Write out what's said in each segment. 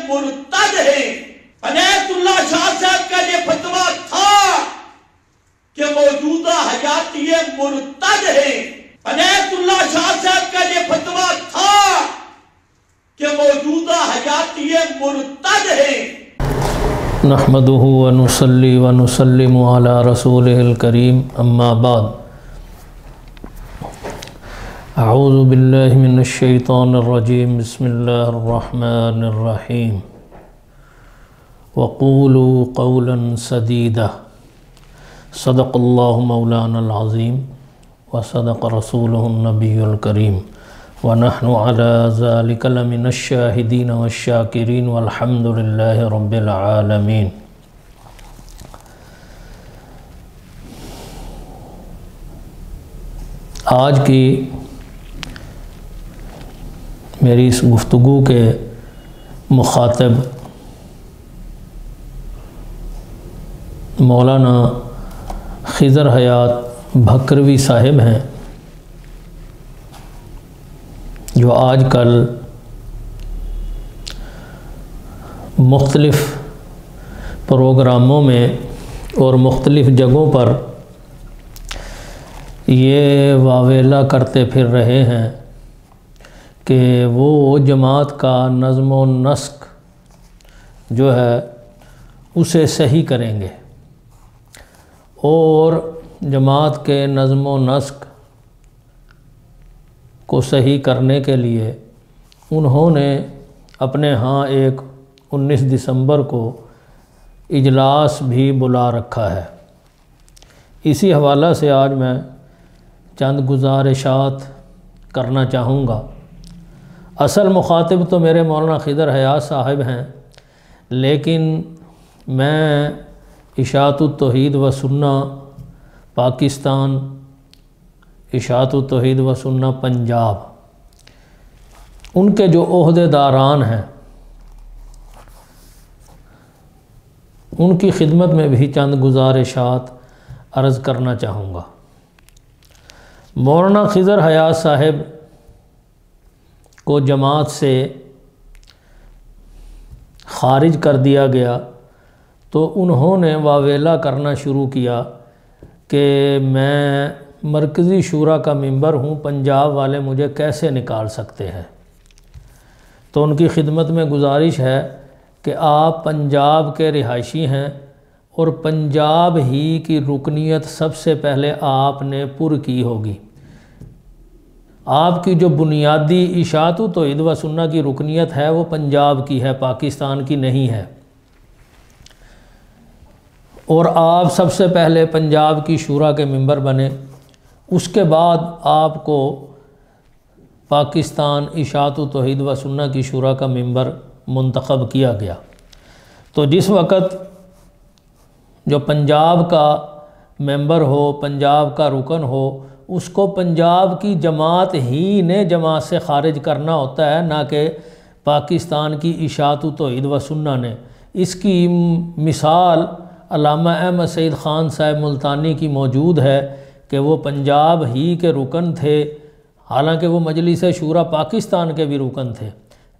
مرتد ہیں۔ عنایت اللہ شاہ صاحب کا یہ فتویٰ تھا کہ موجودہ حیاتی مرتد ہیں۔ عنایت اللہ شاہ صاحب کا یہ فتویٰ تھا کہ موجودہ حیاتی مرتد ہیں۔ نحمدہ ونصلی ونسلم علی رسولہ الکریم، اما بعد، اعوذ باللہ من الشیطان الرجیم، بسم اللہ الرحمن الرحیم۔ وقولوا قولا سدیدا، صدق اللہ مولانا العظیم وصدق رسولہ النبی الکریم، ونحن على ذلك لمن الشاہدین والشاکرین والحمد للہ رب العالمین۔ آج کی میری اس گفتگو کے مخاطب مولانا خضر حیات بھکروی صاحب ہیں، جو آج کل مختلف پروگراموں میں اور مختلف جگہوں پر یہ واویلا کرتے پھر رہے ہیں کہ وہ جماعت کا نظم و نسق جو ہے اسے صحیح کریں گے، اور جماعت کے نظم و نسق کو صحیح کرنے کے لیے انہوں نے اپنے ہاں ایک 19 دسمبر کو اجلاس بھی بلا رکھا ہے۔ اسی حوالہ سے آج میں چند گزارشات کرنا چاہوں گا۔ اصل مخاطب تو میرے مولانا خضر حیات صاحب ہیں، لیکن میں اشاعت التوحید و سنہ پاکستان، اشاعت التوحید و سنہ پنجاب، ان کے جو عہدے داران ہیں ان کی خدمت میں بھی چند گزارشات عرض کرنا چاہوں گا۔ مولانا خضر حیات صاحب کو جماعت سے خارج کر دیا گیا تو انہوں نے واویلا کرنا شروع کیا کہ میں مرکزی شورا کا ممبر ہوں، پنجاب والے مجھے کیسے نکال سکتے ہیں۔ تو ان کی خدمت میں گزارش ہے کہ آپ پنجاب کے رہائشی ہیں اور پنجاب ہی کی رکنیت سب سے پہلے آپ نے پر کی ہوگی۔ آپ کی جو بنیادی اشاعت توحید و سنہ کی رکنیت ہے وہ پنجاب کی ہے، پاکستان کی نہیں ہے، اور آپ سب سے پہلے پنجاب کی شورا کے ممبر بنے۔ اس کے بعد آپ کو پاکستان اشاعت توحید و سنہ کی شورا کا ممبر منتخب کیا گیا۔ تو جس وقت جو پنجاب کا ممبر ہو، پنجاب کا رکن ہو، اس کو پنجاب کی جماعت ہی نے جماعت سے خارج کرنا ہوتا ہے، نہ کہ پاکستان کی اشاعت توحید و سنہ نے۔ اس کی مثال علامہ احمد سعید خان صاحب ملتانی کی موجود ہے کہ وہ پنجاب ہی کے رکن تھے، حالانکہ وہ مجلس شورا پاکستان کے بھی رکن تھے،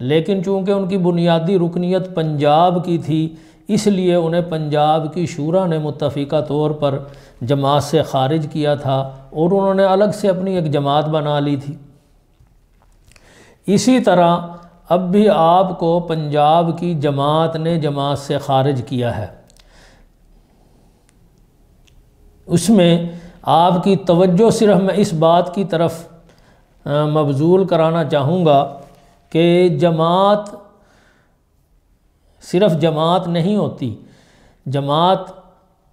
لیکن چونکہ ان کی بنیادی رکنیت پنجاب کی تھی، اس لیے انہیں پنجاب کی شورا نے متفقہ طور پر جماعت سے خارج کیا تھا، اور انہوں نے الگ سے اپنی ایک جماعت بنا لی تھی۔ اسی طرح اب بھی آپ کو پنجاب کی جماعت نے جماعت سے خارج کیا ہے۔ اس میں آپ کی توجہ صرف میں اس بات کی طرف مبذول کرانا چاہوں گا کہ جماعت صرف جماعت نہیں ہوتی، جماعت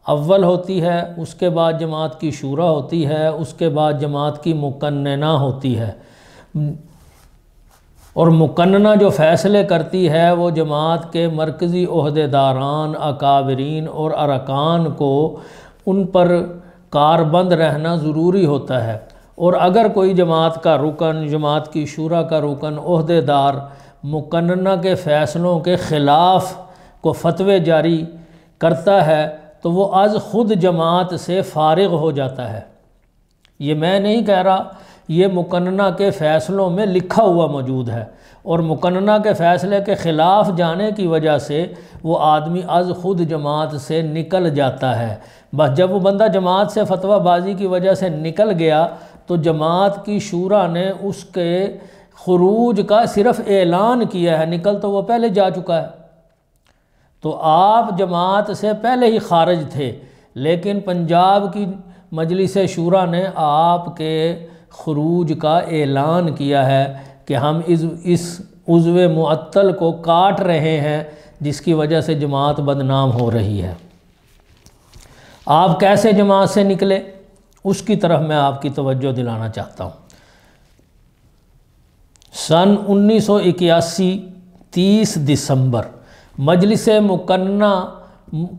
اول ہوتی ہے، اس کے بعد جماعت کی شورا ہوتی ہے، اس کے بعد جماعت کی مقننہ ہوتی ہے، اور مقننہ جو فیصلے کرتی ہے وہ جماعت کے مرکزی عہدیداران، اکابرین اور ارکان کو ان پر کاربند رہنا ضروری ہوتا ہے، اور اگر کوئی جماعت کا رکن، جماعت کی شورا کا رکن، عہدیدار مقننہ کے فیصلوں کے خلاف کو فتوے جاری کرتا ہے تو وہ از خود جماعت سے فارغ ہو جاتا ہے۔ یہ میں نہیں کہہ رہا، یہ مقننہ کے فیصلوں میں لکھا ہوا موجود ہے، اور مقننہ کے فیصلے کے خلاف جانے کی وجہ سے وہ آدمی از خود جماعت سے نکل جاتا ہے۔ بس جب وہ بندہ جماعت سے فتویٰ بازی کی وجہ سے نکل گیا تو جماعت کی شورا نے اس کے خروج کا صرف اعلان کیا ہے، نکل تو وہ پہلے جا چکا ہے۔ تو آپ جماعت سے پہلے ہی خارج تھے، لیکن پنجاب کی مجلس شورا نے آپ کے خروج کا اعلان کیا ہے کہ ہم اس عضو معطل کو کاٹ رہے ہیں، جس کی وجہ سے جماعت بدنام ہو رہی ہے۔ آپ کیسے جماعت سے نکلے، اس کی طرف میں آپ کی توجہ دلانا چاہتا ہوں۔ سن 1981 30 دسمبر مجلس مقننہ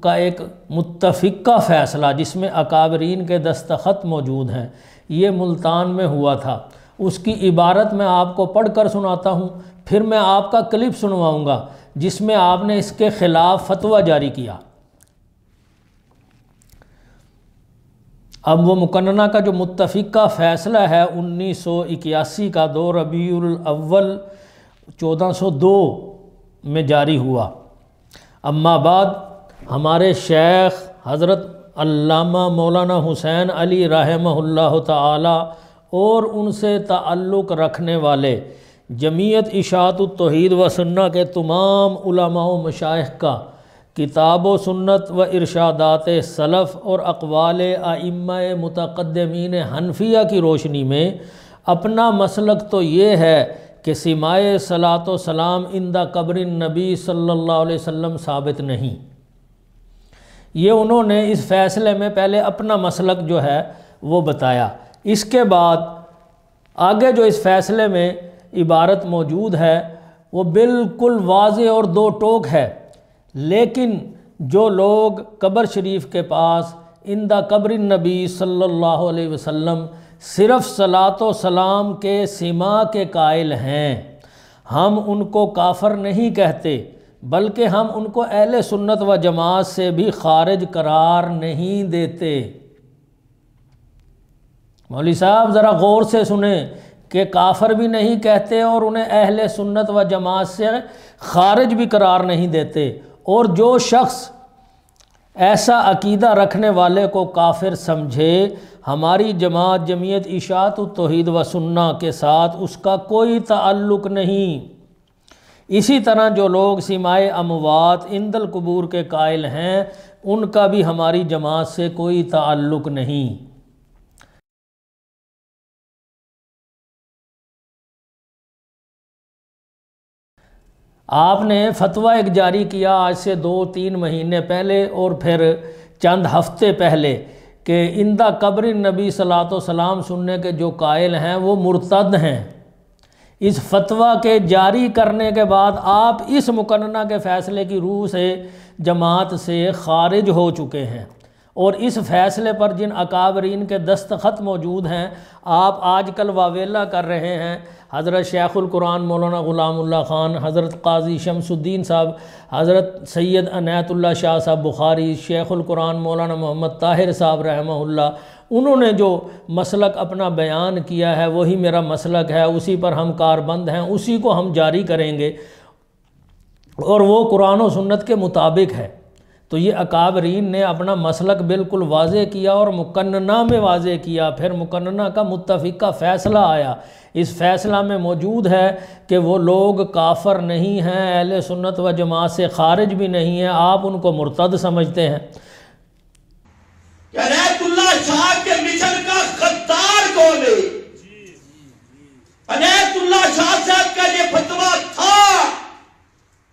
کا ایک متفقہ فیصلہ جس میں اکابرین کے دستخط موجود ہیں، یہ ملتان میں ہوا تھا۔ اس کی عبارت میں آپ کو پڑھ کر سناتا ہوں، پھر میں آپ کا کلپ سنواؤں گا جس میں آپ نے اس کے خلاف فتویٰ جاری کیا۔ اب وہ مقننہ کا جو متفقہ فیصلہ ہے 1981 کا 2 ربیع الاول 1402 میں جاری ہوا۔ اما بعد، ہمارے شیخ حضرت علامہ مولانا حسین علی رحمہ اللہ تعالی اور ان سے تعلق رکھنے والے جمعیت اشاعت التوحید و سنہ کے تمام علماء و مشائخ کا کتاب و سنت و ارشادات سلف اور اقوال ائمہ متقدمین حنفیہ کی روشنی میں اپنا مسلک تو یہ ہے کہ سماع صلاۃ و سلام عند قبر النبی صلی اللہ علیہ وسلم ثابت نہیں۔ یہ انہوں نے اس فیصلے میں پہلے اپنا مسلک جو ہے وہ بتایا۔ اس کے بعد آگے جو اس فیصلے میں عبارت موجود ہے وہ بالکل واضح اور دو ٹوک ہے، لیکن جو لوگ قبر شریف کے پاس عند قبر النبی صلی اللہ علیہ وسلم صرف صلاۃ و سلام کے سماع کے قائل ہیں، ہم ان کو کافر نہیں کہتے، بلکہ ہم ان کو اہل سنت و جماعت سے بھی خارج قرار نہیں دیتے۔ مولوی صاحب ذرا غور سے سنیں کہ کافر بھی نہیں کہتے اور انہیں اہل سنت و جماعت سے خارج بھی قرار نہیں دیتے، اور جو شخص ایسا عقیدہ رکھنے والے کو کافر سمجھے، ہماری جماعت جمعیت اشاعت التوحید و سنہ کے ساتھ اس کا کوئی تعلق نہیں۔ اسی طرح جو لوگ سماع اموات عند القبور کے قائل ہیں، ان کا بھی ہماری جماعت سے کوئی تعلق نہیں۔ آپ نے فتویٰ ایک جاری کیا آج سے 2-3 مہینے پہلے اور پھر چند ہفتے پہلے کہ عند قبر النبی صلاۃ و سلام سننے کے جو قائل ہیں وہ مرتد ہیں۔ اس فتویٰ کے جاری کرنے کے بعد آپ اس مقننہ کے فیصلے کی روح سے جماعت سے خارج ہو چکے ہیں، اور اس فیصلے پر جن اکابرین کے دستخط موجود ہیں آپ آج کل واویلا کر رہے ہیں۔ حضرت شیخ القرآن مولانا غلام اللہ خان، حضرت قاضی شمس الدین صاحب، حضرت سید عنایت اللہ شاہ صاحب بخاری، شیخ القرآن مولانا محمد طاہر صاحب رحمہ اللہ، انہوں نے جو مسلک اپنا بیان کیا ہے وہی میرا مسلک ہے، اسی پر ہم کاربند ہیں، اسی کو ہم جاری کریں گے، اور وہ قرآن و سنت کے مطابق ہے۔ تو یہ اکابرین نے اپنا مسلک بالکل واضح کیا اور مقننہ میں واضح کیا، پھر مقننہ کا متفقہ فیصلہ آیا۔ اس فیصلہ میں موجود ہے کہ وہ لوگ کافر نہیں ہیں، اہل سنت و جماعت سے خارج بھی نہیں ہیں، آپ ان کو مرتد سمجھتے ہیں۔ عنایت اللہ شاہ کے مشن کا غدار کون ہے؟ عنایت اللہ شاہ صاحب کا یہ فتویٰ تھا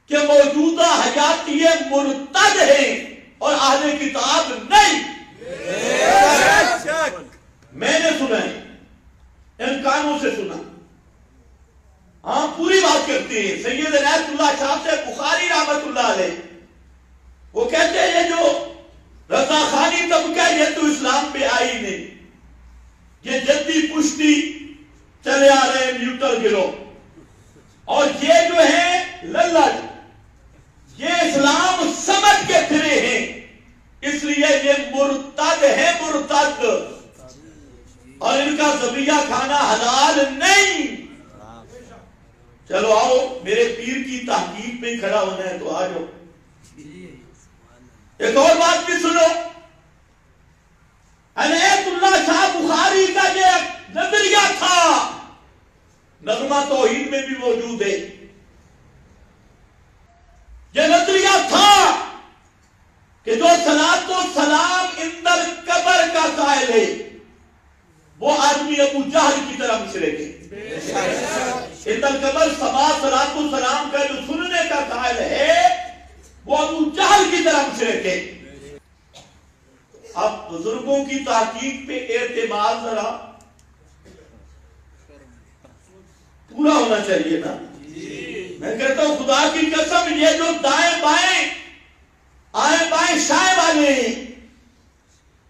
کہ موجودہ حیاتی مرتد ہیں اور اہل کتاب نہیں۔ میں نے سنا ہے، ان کانوں سے سنا، ہاں پوری بات کرتے ہیں۔ سید عنایت اللہ شاہ سے بخاری رحمت اللہ علیہ وہ کہتے ہیں یہ جو رضا خانی طبقہ یہ تو اسلام پہ آئی نہیں، یہ جدی پشتی چلے آ رہے ہیں نیوٹرل گروہ، اور یہ جو ہے للٹ، یہ اسلام سمجھ کے پھرے ہیں، اس لیے یہ مرتد ہے۔ مرتد اور ان کا ذبیحہ کھانا حلال نہیں۔ چلو آؤ، میرے پیر کی تحقیق میں کھڑا ہونا ہے تو آ جاؤ۔ ایک اور بات بھی سنو، عنایت اللہ شاہ بخاری کا یہ نظریہ تھا، نغمہ توحید میں بھی موجود ہے، یہ نظریہ تھا کہ جو صلاۃ و سلام عند القبر کا قائل ہے وہ آدمی ابو جہل کی طرح مشرک ہے۔ عند القبر صلاۃ و سلام کا جو سننے کا قائل ہے وہ ابو جہل کی طرح مشرک ہے۔ اب بزرگوں کی تحقیق پہ اعتماد ذرا پورا ہونا چاہیے نا۔ میں کہتا ہوں خدا کی قسم، یہ جو دائیں بائیں آئیں بائیں شائیں والے ہیں،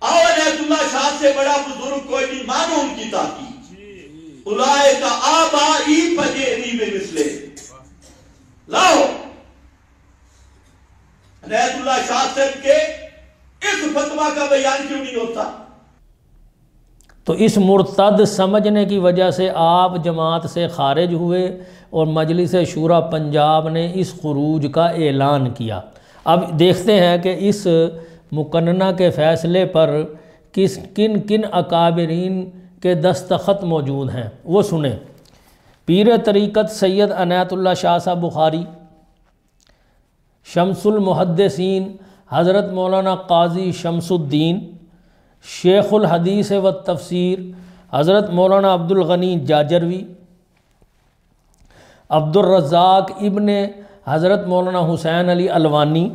آؤ عنایت اللہ شاہ سے بڑا بزرگ کوئی نہیں، مانو ان کی تحقیق۔ اولئک آبائی فجئنی بمثلہ، لاؤ عنایت اللہ شاہ سے کے اس فتویٰ کا بیان کیوں نہیں ہوتا؟ تو اس مرتد سمجھنے کی وجہ سے آپ جماعت سے خارج ہوئے اور مجلس شورا پنجاب نے اس خروج کا اعلان کیا۔ اب دیکھتے ہیں کہ اس مقننہ کے فیصلے پر کن کن اکابرین کے دستخط موجود ہیں، وہ سنیں۔ پیر طریقت سید عنایت اللہ شاہ صاحب بخاری، شمس المحدثین حضرت مولانا قاضی شمس الدین، شیخ الحدیث و تفسیر حضرت مولانا عبد الغنی جاجروی، عبد الرزاق ابن حضرت مولانا حسین علی الوانی،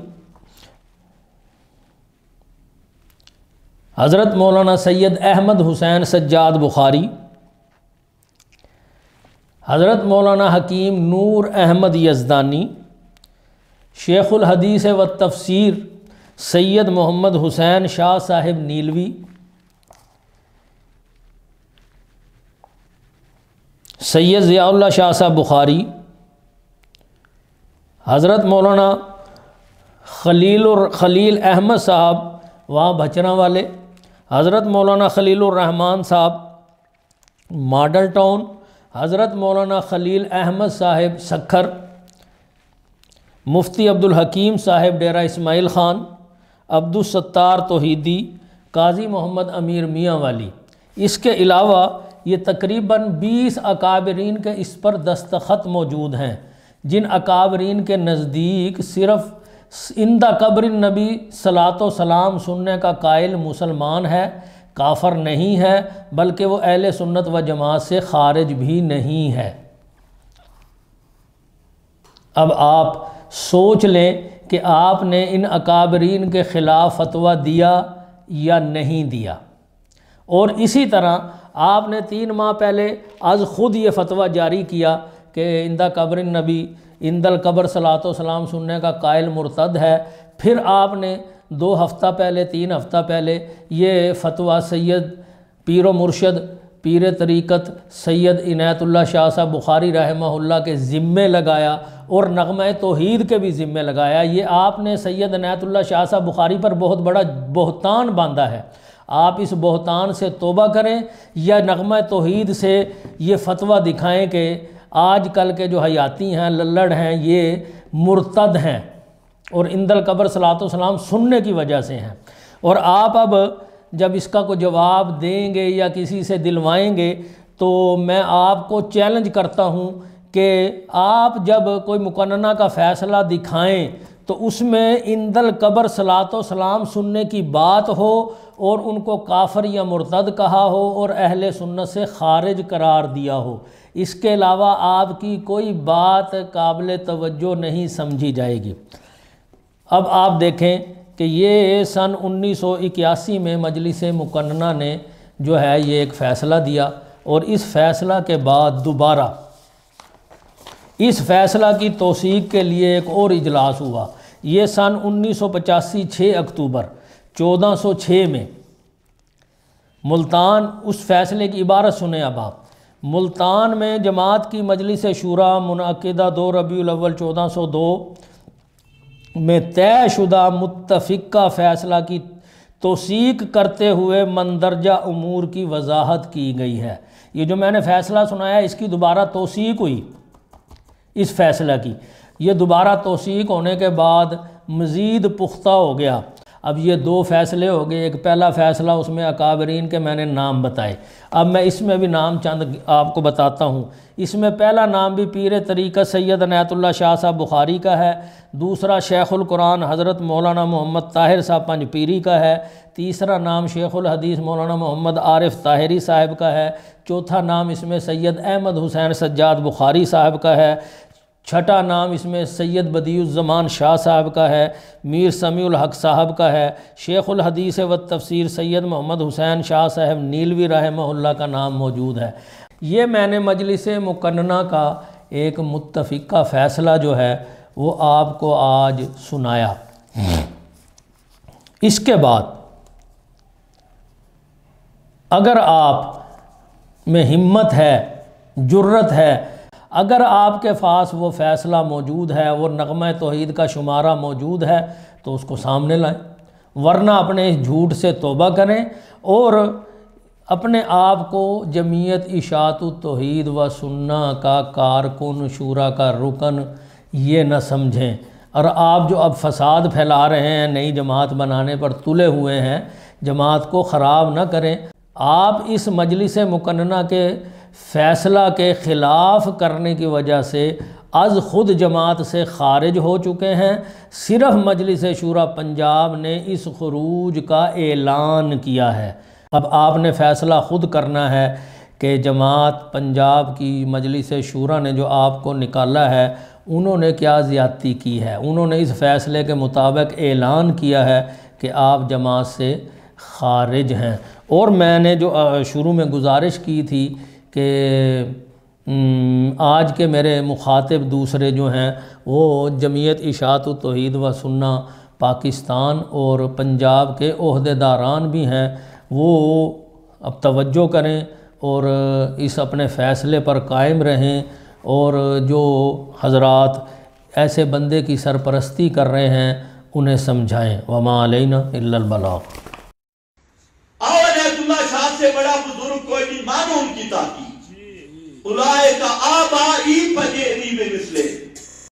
حضرت مولانا سید احمد حسین سجاد بخاری، حضرت مولانا حکیم نور احمد یزدانی، شیخ الحدیث و تفسیر سید محمد حسین شاہ صاحب نیلوی، سید ضیاء اللہ شاہ صاحب بخاری، حضرت مولانا خلیل احمد صاحب وہاں بھچرا والے، حضرت مولانا خلیل الرحمان صاحب ماڈل ٹاؤن، حضرت مولانا خلیل احمد صاحب سکھر، مفتی عبدالحکیم صاحب ڈیرہ اسماعیل خان، عبدالستار توحیدی، قاضی محمد امیر میاں والی۔ اس کے علاوہ یہ تقریباً 20 اکابرین کے اس پر دستخط موجود ہیں، جن اکابرین کے نزدیک صرف عند قبر النبی صلاۃ و سلام سننے کا قائل مسلمان ہے، کافر نہیں ہے، بلکہ وہ اہل سنت و جماعت سے خارج بھی نہیں ہے۔ اب آپ سوچ لیں کہ آپ نے ان اکابرین کے خلاف فتویٰ دیا یا نہیں دیا، اور اسی طرح آپ نے 3 ماہ پہلے از خود یہ فتویٰ جاری کیا کہ عند قبر النبی عند القبر صلاۃ و سلام سننے کا قائل مرتد ہے۔ پھر آپ نے 2 ہفتہ پہلے 3 ہفتہ پہلے یہ فتویٰ سید پیر و مرشد پیر طریقت سید عنایت اللہ شاہ صاحب بخاری رحمہ اللہ کے ذمے لگایا اور نغمہ توحید کے بھی ذمے لگایا۔ یہ آپ نے سید عنایت اللہ شاہ صاحب بخاری پر بہت بڑا بہتان باندھا ہے۔ آپ اس بہتان سے توبہ کریں یا نغمہ توحید سے یہ فتویٰ دکھائیں کہ آج کل کے جو حیاتی ہیں للڑ ہیں یہ مرتد ہیں اور عند القبر صلاۃ و سلام سننے کی وجہ سے ہیں۔ اور آپ اب جب اس کا کوئی جواب دیں گے یا کسی سے دلوائیں گے تو میں آپ کو چیلنج کرتا ہوں کہ آپ جب کوئی مقننہ کا فیصلہ دکھائیں تو اس میں عند القبر صلاۃ و سلام سننے کی بات ہو اور ان کو کافر یا مرتد کہا ہو اور اہل سنت سے خارج قرار دیا ہو۔ اس کے علاوہ آپ کی کوئی بات قابل توجہ نہیں سمجھی جائے گی۔ اب آپ دیکھیں کہ یہ سن 1981 میں مجلس مقننہ نے جو ہے یہ ایک فیصلہ دیا، اور اس فیصلہ کے بعد دوبارہ اس فیصلہ کی توثیق کے لیے ایک اور اجلاس ہوا۔ یہ سن 1985 6 اکتوبر 1406 میں ملتان، اس فیصلے کی عبارت سنیں اب آپ۔ ملتان میں جماعت کی مجلس شورا منعقدہ 2 ربیع الاول 1402 میں طے شدہ متفقہ فیصلہ کی توثیق کرتے ہوئے مندرجہ امور کی وضاحت کی گئی ہے۔ یہ جو میں نے فیصلہ سنایا اس کی دوبارہ توثیق ہوئی، اس فیصلہ کی، یہ دوبارہ توثیق ہونے کے بعد مزید پختہ ہو گیا۔ اب یہ دو فیصلے ہو گئے، ایک پہلا فیصلہ اس میں اکابرین کے میں نے نام بتائے، اب میں اس میں بھی نام چند آپ کو بتاتا ہوں۔ اس میں پہلا نام بھی پیر طریقہ سید عنایت اللہ شاہ صاحب بخاری کا ہے، دوسرا شیخ القرآن حضرت مولانا محمد طاہر صاحب پنج پیری کا ہے، تیسرا نام شیخ الحدیث مولانا محمد عارف طاہری صاحب کا ہے، چوتھا نام اس میں سید احمد حسین سجاد بخاری صاحب کا ہے، چھٹا نام اس میں سید بدیع الزمان شاہ صاحب کا ہے، میر سمیع الحق صاحب کا ہے، شیخ الحدیث و تفسیر سید محمد حسین شاہ صاحب نیلوی رحمہ اللہ کا نام موجود ہے۔ یہ میں نے مجلس مقننہ کا ایک متفقہ فیصلہ جو ہے وہ آپ کو آج سنایا۔ اس کے بعد اگر آپ میں ہمت ہے، جرت ہے، اگر آپ کے پاس وہ فیصلہ موجود ہے، وہ نغمہ توحید کا شمارہ موجود ہے تو اس کو سامنے لائیں، ورنہ اپنے اس جھوٹ سے توبہ کریں اور اپنے آپ کو جمعیت اشاعت التوحید و سنہ کا کارکن، شورا کا رکن یہ نہ سمجھیں۔ اور آپ جو اب فساد پھیلا رہے ہیں، نئی جماعت بنانے پر تلے ہوئے ہیں، جماعت کو خراب نہ کریں۔ آپ اس مجلس مقننہ کے فیصلہ کے خلاف کرنے کی وجہ سے از خود جماعت سے خارج ہو چکے ہیں۔ صرف مجلس شورا پنجاب نے اس خروج کا اعلان کیا ہے۔ اب آپ نے فیصلہ خود کرنا ہے کہ جماعت پنجاب کی مجلس شورا نے جو آپ کو نکالا ہے انہوں نے کیا زیادتی کی ہے۔ انہوں نے اس فیصلے کے مطابق اعلان کیا ہے کہ آپ جماعت سے خارج ہیں۔ اور میں نے جو شروع میں گزارش کی تھی کہ آج کے میرے مخاطب دوسرے جو ہیں وہ جمعیت اشاعت التوحید و سنہ پاکستان اور پنجاب کے عہدیداران بھی ہیں، وہ اب توجہ کریں اور اس اپنے فیصلے پر قائم رہیں، اور جو حضرات ایسے بندے کی سرپرستی کر رہے ہیں انہیں سمجھائیں۔ وما علینا الا البلاغ۔ عنایت اللہ شاہ سے بڑا بزرگ کوئی نہیں، مانو ان کی تاکید۔ اولئک آبائی فجئنی بمثلہ۔